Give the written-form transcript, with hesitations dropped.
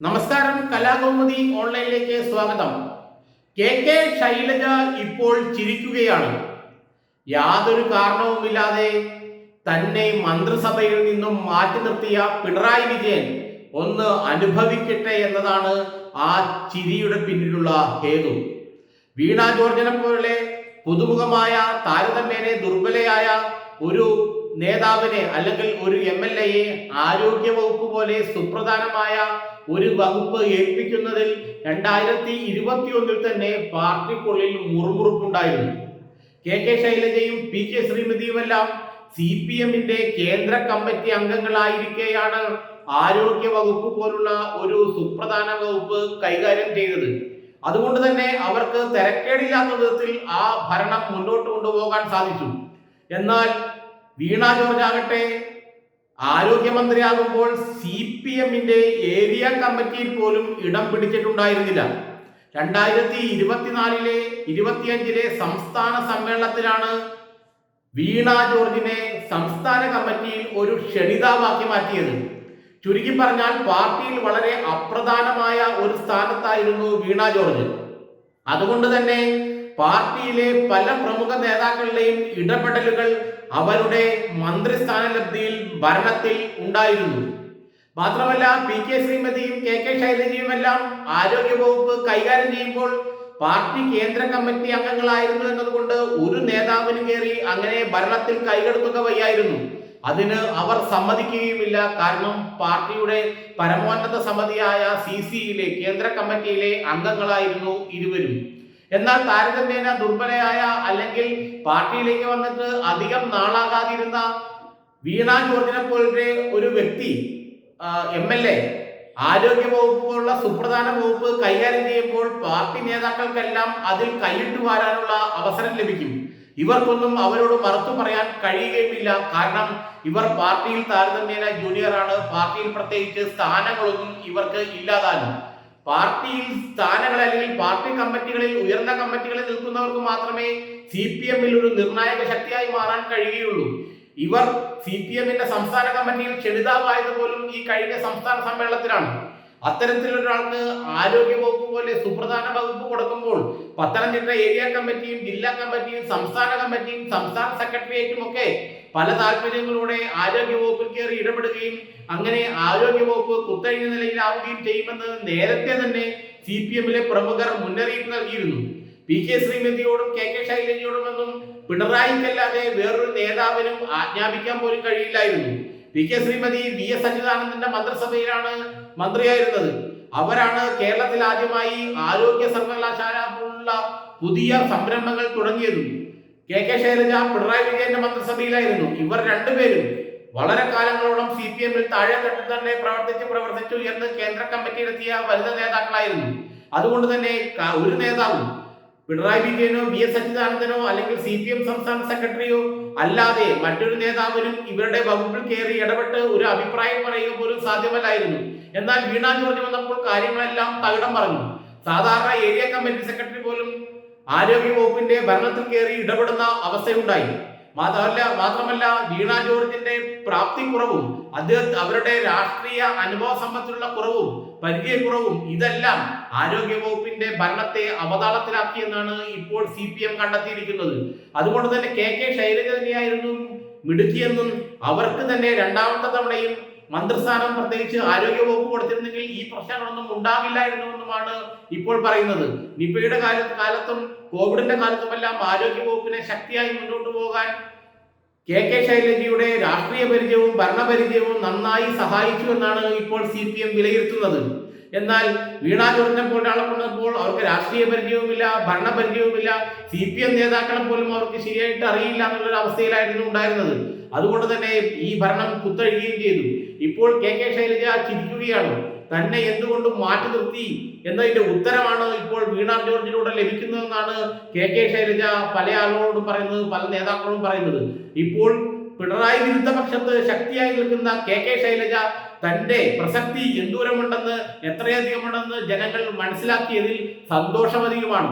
നമസ്കാരം, കലാകൗമുദി ഓൺലൈനിലേക്ക് സ്വാഗതം. കെ ശൈലജ ഇപ്പോൾ ചിരിക്കുകയാണ്. യാതൊരു കാരണവുമില്ലാതെ തന്നെ മന്ത്രിസഭയിൽ നിന്നും മാറ്റി നിർത്തിയ പിണറായി വിജയൻ ഒന്ന് അനുഭവിക്കട്ടെ എന്നതാണ് ആ ചിരിയുടെ പിന്നിലുള്ള ഹേതു. വീണ ജോർജിനെ പോലെ പുതുമുഖമായ താരതമ്യേന ദുർബലയായ ഒരു നേതാവിനെ അല്ലെങ്കിൽ ഒരു MLA-യെ ആരോഗ്യ വകുപ്പ് പോലെ സുപ്രധാനമായ ഒരു വകുപ്പ് ഏൽപ്പിക്കുന്നതിൽ 2021 തന്നെ പാർട്ടിക്കുള്ളിൽ മുറുമുറുപ്പുണ്ടായിരുന്നു. കെ ശൈലജയും PK ശ്രീമതിയുമെല്ലാം CPM-ന്റെ കേന്ദ്ര കമ്മിറ്റി അംഗങ്ങളായിരിക്കെയാണ് ആരോഗ്യ വകുപ്പ് പോലുള്ള ഒരു സുപ്രധാന വകുപ്പ് കൈകാര്യം ചെയ്തത്. അതുകൊണ്ട് തന്നെ അവർക്ക് തിരക്കേടില്ലാത്ത വിധത്തിൽ ആ ഭരണം മുന്നോട്ട് കൊണ്ടുപോകാൻ സാധിച്ചു. എന്നാൽ വീണ ജോർജ് ആകട്ടെ ആരോഗ്യമന്ത്രിയാകുമ്പോൾ CPM-ന്റെ ഏരിയ കമ്മിറ്റിയിൽ പോലും ഇടം പിടിച്ചിട്ടുണ്ടായിരുന്നില്ല. 2024-25 സംസ്ഥാന സമ്മേളനത്തിലാണ് വീണ ജോർജിനെ സംസ്ഥാന കമ്മിറ്റിയിൽ ഒരു ക്ഷണിതാവാക്കി മാറ്റിയത്. ചുരുക്കി പറഞ്ഞാൽ പാർട്ടിയിൽ വളരെ അപ്രധാനമായ ഒരു സ്ഥാനത്തായിരുന്നു വീണ ജോർജ്. അതുകൊണ്ട് തന്നെ പാർട്ടിയിലെ പല പ്രമുഖ നേതാക്കളുടെയും ഇടപെടലുകൾ അവരുടെ മന്ത്രിസ്ഥാന ലബ്ധിയിൽ ഭരണത്തിൽ ഉണ്ടായിരുന്നു. മാത്രമല്ല PK ശ്രീമതിയും KK ശൈലജയുമെല്ലാം ആരോഗ്യ വകുപ്പ് കൈകാര്യം ചെയ്യുമ്പോൾ പാർട്ടി കേന്ദ്ര കമ്മിറ്റി അംഗങ്ങളായിരുന്നു എന്നതുകൊണ്ട് ഒരു നേതാവിന് കയറി അങ്ങനെ ഭരണത്തിൽ കൈകടത്തുക വയ്യായിരുന്നു. അതിന് അവർ സമ്മതിക്കുകയുമില്ല. കാരണം പാർട്ടിയുടെ പരമോന്നത സമിതിയായ CC-യിലെ കേന്ദ്ര കമ്മിറ്റിയിലെ അംഗങ്ങളായിരുന്നു ഇരുവരും. എന്നാൽ താരതമ്യേന ദുർബലയായ അല്ലെങ്കിൽ പാർട്ടിയിലേക്ക് വന്നിട്ട് അധികം നാളാകാതിരുന്ന വീണ ജോർജിനെ പോലത്തെ ഒരു വ്യക്തി MLA ആരോഗ്യ വകുപ്പ് പോലുള്ള സുപ്രധാന വകുപ്പ് കൈകാര്യം ചെയ്യുമ്പോൾ പാർട്ടി നേതാക്കൾക്കെല്ലാം അതിൽ കൈയിട്ട് വാരാനുള്ള അവസരം ലഭിക്കും. ഇവർക്കൊന്നും അവരോട് മറുത്തു പറയാൻ കഴിയുകയുമില്ല. കാരണം ഇവർ പാർട്ടിയിൽ താരതമ്യേന ജൂനിയറാണ്. പാർട്ടിയിൽ പ്രത്യേകിച്ച് സ്ഥാനങ്ങളൊന്നും ഇവർക്ക് ഇല്ലാതാനും. പാർട്ടിയിൽ സ്ഥാനങ്ങൾ അല്ലെങ്കിൽ പാർട്ടി കമ്മിറ്റികളിൽ ഉയർന്ന കമ്മിറ്റികളിൽ നിൽക്കുന്നവർക്ക് മാത്രമേ CPM-ൽ ഒരു നിർണായക ശക്തിയായി മാറാൻ കഴിയുകയുള്ളൂ. ഇവർ CPM-ന്റെ സംസ്ഥാന കമ്മിറ്റിയിൽ ക്ഷണിതാവായത് പോലും ഈ കഴിഞ്ഞ സംസ്ഥാന സമ്മേളനത്തിലാണ്. അത്തരത്തിലൊരാൾക്ക് ആരോഗ്യ വകുപ്പ് പോലെ സുപ്രധാന വകുപ്പ് കൊടുക്കുമ്പോൾ പത്തനംതിട്ട ഏരിയ കമ്മിറ്റിയും ജില്ലാ കമ്മിറ്റിയും സംസ്ഥാന കമ്മിറ്റിയും സംസ്ഥാന സെക്രട്ടേറിയറ്റും ഒക്കെ പല താല്പര്യങ്ങളോടെ ആരോഗ്യ വകുപ്പിൽ കയറി ഇടപെടുകയും അങ്ങനെ ആരോഗ്യ വകുപ്പ് കുത്തഴിഞ്ഞ നിലയിലാവുകയും ചെയ്യുമെന്ന് നേരത്തെ തന്നെ CPM-ലെ പ്രമുഖർ മുന്നറിയിപ്പ് നൽകിയിരുന്നു. PK ശ്രീമതിയോടും KK ശൈലജയോടുമൊന്നും പിണറായിക്കല്ലാതെ വേറൊരു നേതാവിനും ആജ്ഞാപിക്കാൻ പോലും കഴിയില്ലായിരുന്നു. PK Shrimati VS അച്യുതാനന്ദന്റെ മന്ത്രിസഭയിലാണ് മന്ത്രിയായിരുന്നത്. അവരാണ് കേരളത്തിൽ ആദ്യമായി ആരോഗ്യ സർവകലാശാല പോലുള്ള പുതിയ സംരംഭങ്ങൾ തുടങ്ങിയതും. KK ശൈലജ പിണറായി വിജയന്റെ മന്ത്രിസഭയിലായിരുന്നു. ഇവർ രണ്ടുപേരും വളരെ കാലങ്ങളോളം CPM-ൽ താഴെ തട്ടിൽ തന്നെ പ്രവർത്തിച്ചു ഉയർന്ന് കേന്ദ്ര കമ്മിറ്റിയിലെത്തിയ വനിതാ നേതാക്കളായിരുന്നു. അതുകൊണ്ട് തന്നെ ഒരു നേതാവും പിണറായി വിജയനോ VS അച്യുതാനന്ദനോ അല്ലെങ്കിൽ CPM സംസ്ഥാന സെക്രട്ടറിയോ അല്ലാതെ മറ്റൊരു നേതാവിനും ഇവരുടെ വകുപ്പിൽ കയറി ഇടപെട്ട് ഒരു അഭിപ്രായം പറയുക പോലും സാധ്യമല്ലായിരുന്നു. എന്നാൽ വീണ ജോർജ് വന്നപ്പോൾ കാര്യങ്ങളെല്ലാം തകിടം പറഞ്ഞു. സാധാരണ ഏരിയ കമ്മിറ്റി സെക്രട്ടറി പോലും ആരോഗ്യ വകുപ്പിന്റെ ഭരണത്തിൽ കയറി ഇടപെടുന്ന അവസ്ഥയുണ്ടായി. മാത്രമല്ല വീണ ജോർജിന്റെ പ്രാപ്തി കുറവും അവരുടെ രാഷ്ട്രീയ അനുഭവ സമ്പത്തിലുള്ള കുറവും പരിചയക്കുറവും ഇതെല്ലാം ആരോഗ്യ വകുപ്പിന്റെ ഭരണത്തെ അവതാളത്തിലാക്കിയെന്നാണ് ഇപ്പോൾ CPM കണ്ടെത്തിയിരിക്കുന്നത്. അതുകൊണ്ട് തന്നെ KK ശൈലജ തന്നെയായിരുന്നു മിടുക്കിയെന്നും അവർക്ക് തന്നെ രണ്ടാമത്തെ തവണയും മന്ത്രിസ്ഥാനം പ്രത്യേകിച്ച് ആരോഗ്യ വകുപ്പ് കൊടുത്തിരുന്നെങ്കിൽ ഈ പ്രശ്നങ്ങളൊന്നും ഉണ്ടാകില്ലായിരുന്നുവെന്നുമാണ് ഇപ്പോൾ പറയുന്നത്. നിപയുടെ കാലത്തും കോവിഡിന്റെ കാലത്തുമെല്ലാം ആരോഗ്യ വകുപ്പിനെ ശക്തിയായി മുന്നോട്ട് പോകാൻ KK ശൈലജയുടെ രാഷ്ട്രീയ പരിചയവും ഭരണപരിചയവും നന്നായി സഹായിച്ചു എന്നാണ് ഇപ്പോൾ CPM വിലയിരുത്തുന്നത്. എന്നാൽ വീണ ജോർജിനെ പോലെയാളെ കൊണ്ടപ്പോൾ അവർക്ക് രാഷ്ട്രീയ പരിചയവുമില്ല, ഭരണപരിചയവുമില്ല. CPM നേതാക്കളെ പോലും അവർക്ക് ശരിയായിട്ട് അറിയില്ല എന്നുള്ളൊരു അവസ്ഥയിലായിരുന്നു ഉണ്ടായിരുന്നത്. അതുകൊണ്ട് തന്നെ ഈ ഭരണം കുത്തഴിയുകയും ചെയ്തു. ഇപ്പോൾ KK ശൈലജ ചിരിക്കുകയാണ്. തന്നെ എന്തുകൊണ്ടും മാറ്റി നിർത്തി എന്നതിന്റെ ഉത്തരമാണ് ഇപ്പോൾ വീണ ജോർജിലൂടെ ലഭിക്കുന്നതെന്നാണ് KK ശൈലജ പല ആളുകളോടും പറയുന്നത്, പല നേതാക്കളോടും പറയുന്നത്. ഇപ്പോൾ പിണറായി വിരുദ്ധ പക്ഷത്ത് ശക്തിയായി നിൽക്കുന്ന KK ശൈലജ തന്റെ പ്രസക്തി എന്തോരമുണ്ടെന്ന് എത്രയധികമുണ്ടെന്ന് ജനങ്ങൾ മനസ്സിലാക്കിയതിൽ സന്തോഷമധികമാണ്.